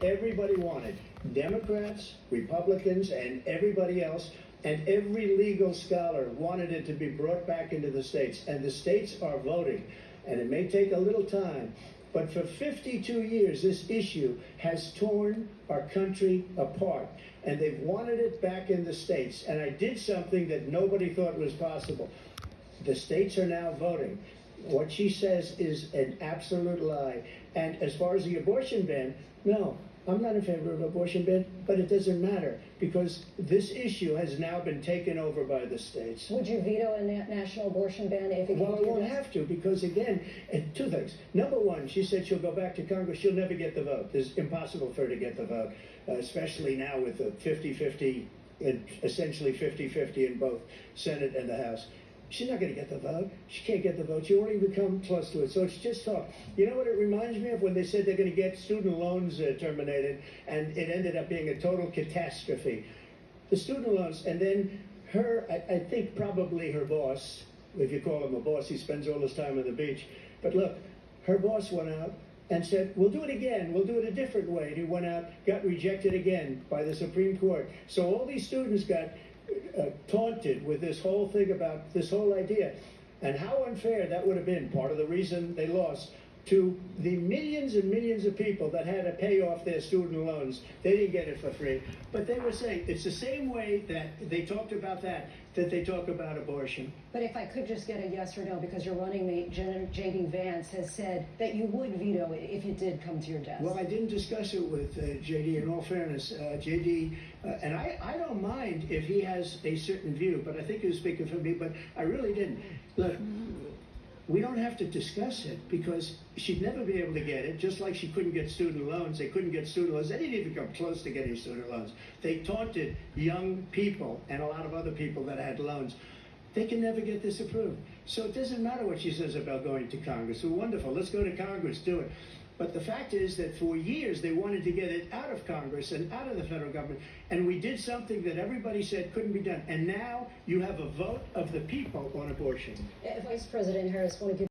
everybody wanted. Democrats, Republicans, and everybody else, and every legal scholar wanted it to be brought back into the states. And the states are voting. And it may take a little time, but for 52 years, this issue has torn our country apart. And they've wanted it back in the states. And I did something that nobody thought was possible. The states are now voting. What she says is an absolute lie. And as far as the abortion ban, no, I'm not in favor of abortion ban, but it doesn't matter because this issue has now been taken over by the states. Would you veto a national abortion ban if it came Well, I to won't this? have to because, again, two things. Number one, she said she'll go back to Congress. She'll never get the vote. It's impossible for her to get the vote, especially now with the 50-50, essentially 50-50 in both Senate and the House. She's not going to get the vote. She can't get the vote. She won't even come close to it. So it's just talk. You know what it reminds me of? When they said they're going to get student loans terminated, and it ended up being a total catastrophe. The student loans, and then her, I think probably her boss, if you call him a boss, he spends all his time on the beach. But look, her boss went out and said, we'll do it again. We'll do it a different way. And he went out, got rejected again by the Supreme Court. So all these students got taunted with this whole thing about this whole idea. And how unfair that would have been, part of the reason they lost, to the millions and millions of people that had to pay off their student loans. They didn't get it for free. But they were saying it's the same way that they talked about that they talk about abortion. But if I could just get a yes or no, because your running mate, J.D. Vance, has said that you would veto it if it did come to your desk. Well, I didn't discuss it with J.D. in all fairness. J.D., and I don't mind if he has a certain view, but I think he was speaking for me, but I really didn't. Look, we don't have to discuss it because she'd never be able to get it, just like she couldn't get student loans. They couldn't get student loans. They didn't even come close to getting student loans. They taunted young people and a lot of other people that had loans. They can never get this approved. So it doesn't matter what she says about going to Congress. Well, wonderful. Let's go to Congress, do it. But the fact is that for years they wanted to get it out of Congress and out of the federal government. And we did something that everybody said couldn't be done. And now you have a vote of the people on abortion. Vice President Harris, want to give